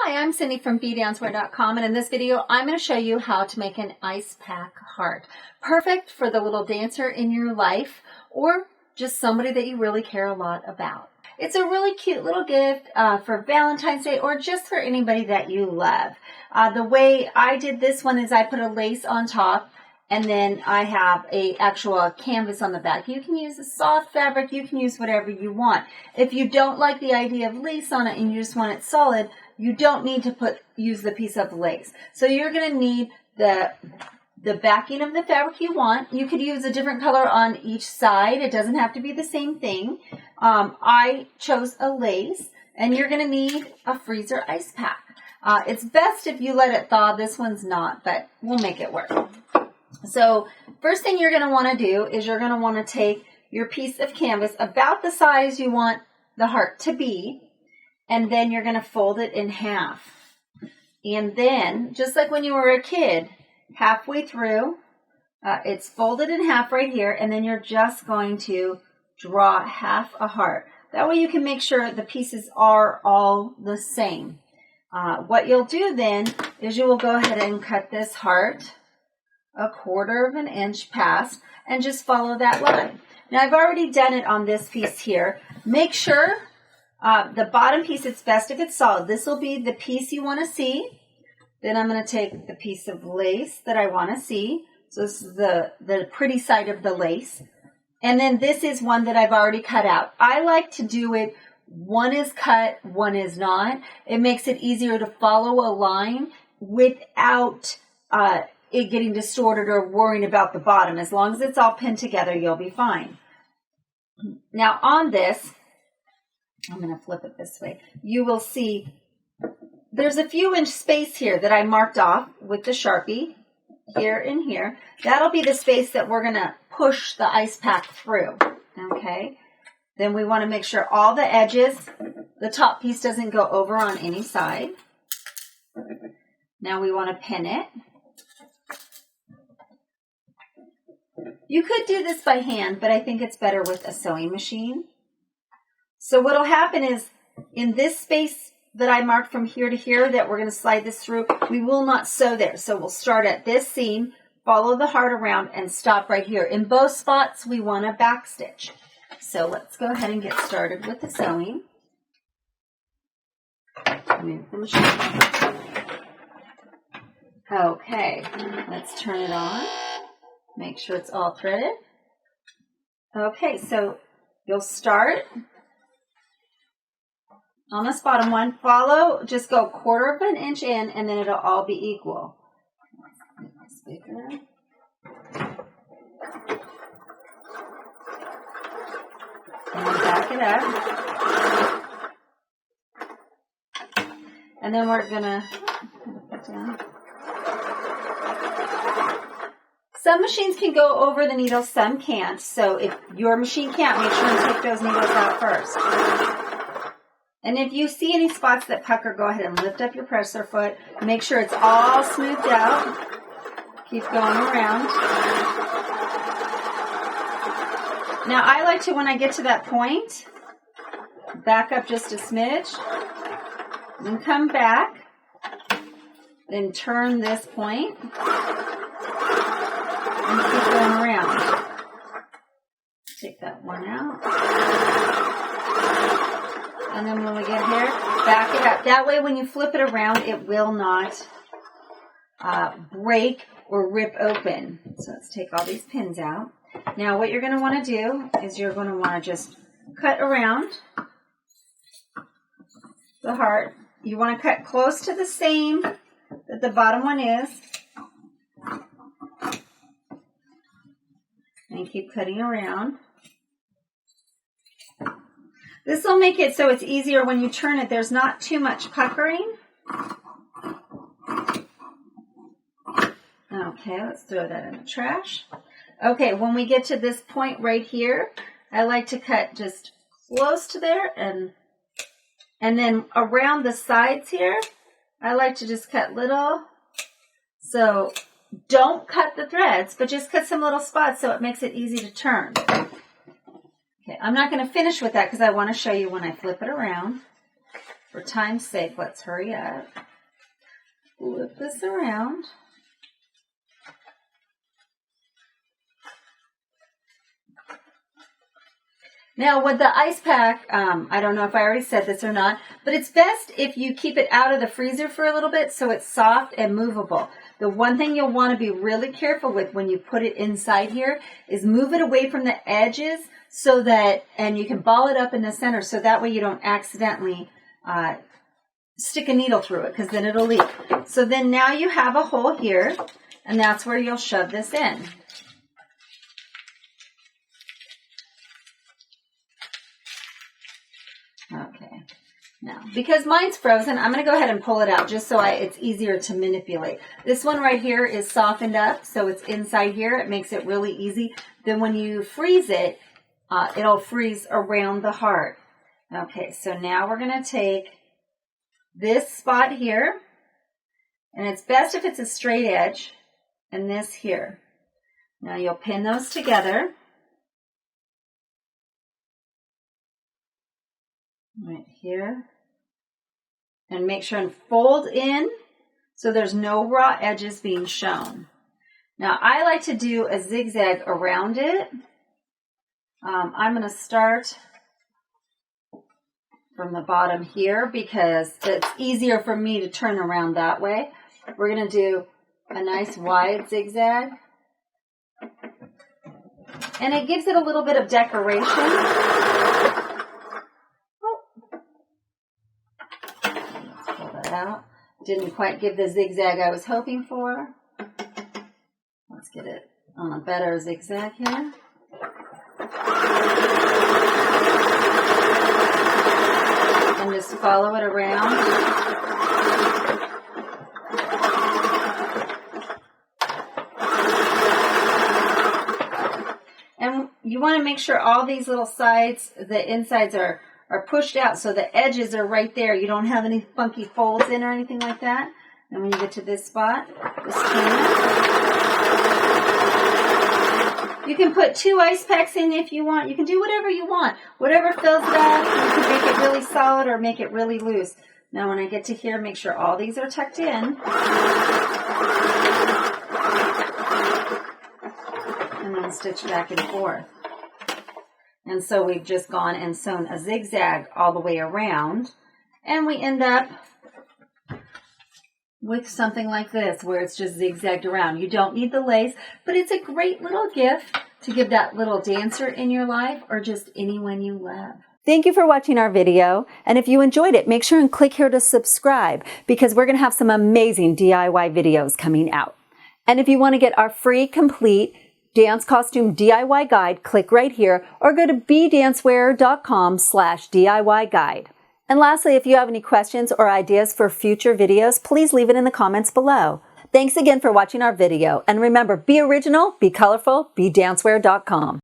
Hi, I'm Cindy from BeDancewear.com, and in this video I'm going to show you how to make an ice pack heart. Perfect for the little dancer in your life or just somebody that you really care a lot about. It's a really cute little gift for Valentine's Day or just for anybody that you love. The way I did this one is I put a lace on top and then I have a actual canvas on the back. You can use a soft fabric, you can use whatever you want. If you don't like the idea of lace on it and you just want it solid, you don't need to use the piece of lace. So you're going to need the backing of the fabric you want. You could use a different color on each side. It doesn't have to be the same thing. I chose a lace, and you're going to need a freezer ice pack. It's best if you let it thaw. This one's not, but we'll make it work. So first thing you're going to want to do is you're going to want to take your piece of canvas about the size you want the heart to be, and then you're going to fold it in half. And then, just like when you were a kid, halfway through, it's folded in half right here, and then you're just going to draw half a heart. That way you can make sure the pieces are all the same. What you'll do then is you will go ahead and cut this heart 1/4 of an inch past and just follow that line. Now I've already done it on this piece here. Make sure the bottom piece, it's best if it's solid. This will be the piece you want to see. Then I'm going to take the piece of lace that I want to see. So this is the pretty side of the lace. And then this is one that I've already cut out. I like to do it, one is cut, one is not. It makes it easier to follow a line without it getting distorted or worrying about the bottom. As long as it's all pinned together, you'll be fine. Now on this, I'm going to flip it this way. You will see there's a few inch space here that I marked off with the Sharpie, here and here. That'll be the space that we're going to push the ice pack through, okay? Then we want to make sure all the edges, the top piece doesn't go over on any side. Now we want to pin it. You could do this by hand, but I think it's better with a sewing machine. So what'll happen is in this space that I marked from here to here that we're going to slide this through, we will not sew there. So we'll start at this seam, follow the heart around, and stop right here. In both spots, we want a back stitch. So let's go ahead and get started with the sewing. Move the machine. Okay, let's turn it on. Make sure it's all threaded. Okay, so you'll start on this bottom one, follow, just go 1/4 of an inch in, and then it'll all be equal. Make this bigger. And then back it up. And then we're gonna put down. Some machines can go over the needle, some can't. So if your machine can't, make sure and take those needles out first. And if you see any spots that pucker, go ahead and lift up your presser foot. Make sure it's all smoothed out. Keep going around. Now I like to, when I get to that point, back up just a smidge. Then come back. Then turn this point. And keep going around. Take that one out. And then when we get here, back it up. That way when you flip it around, it will not break or rip open. So let's take all these pins out. Now what you're going to want to do is you're going to want to just cut around the heart. You want to cut close to the same that the bottom one is. And keep cutting around. This will make it so it's easier when you turn it. There's not too much puckering. Okay, let's throw that in the trash. Okay, when we get to this point right here, I like to cut just close to there and then around the sides here, I like to just cut little. So don't cut the threads, but just cut some little spots so it makes it easy to turn. Okay, I'm not going to finish with that because I want to show you when I flip it around. for time's sake, let's hurry up. Flip this around. Now with the ice pack, I don't know if I already said this or not, but it's best if you keep it out of the freezer for a little bit so it's soft and movable. The one thing you'll want to be really careful with when you put it inside here is move it away from the edges so that, and you can ball it up in the center so that way you don't accidentally stick a needle through it because then it'll leak. So then now you have a hole here and that's where you'll shove this in. Okay, now because mine's frozen, I'm going to go ahead and pull it out just so it's easier to manipulate. This one right here is softened up, so it's inside here. It makes it really easy. Then when you freeze it, it'll freeze around the heart. Okay, so now we're going to take this spot here, and it's best if it's a straight edge, and this here. Now you'll pin those together. Right here, and make sure and fold in so there's no raw edges being shown. Now I like to do a zigzag around it. I'm going to start from the bottom here because it's easier for me to turn around that way. We're going to do a nice wide zigzag, and it gives it a little bit of decoration. Out. Didn't quite give the zigzag I was hoping for. Let's get it on a better zigzag here. And just follow it around. And you want to make sure all these little sides, the insides are pushed out so the edges are right there. You don't have any funky folds in or anything like that. And when you get to this spot, just turn it. You can put 2 ice packs in if you want. You can do whatever you want. Whatever fills it up. You can make it really solid or make it really loose. Now when I get to here, make sure all these are tucked in. And then stitch back and forth. And so we've just gone and sewn a zigzag all the way around. And we end up with something like this where it's just zigzagged around. You don't need the lace, but it's a great little gift to give that little dancer in your life or just anyone you love. Thank you for watching our video. And if you enjoyed it, make sure and click here to subscribe because we're going to have some amazing DIY videos coming out. And if you want to get our free, complete dance costume DIY guide, click right here or go to bdancewear.com/DIY guide. And lastly, if you have any questions or ideas for future videos, please leave it in the comments below. Thanks again for watching our video. And remember, be original, be colorful, bdancewear.com.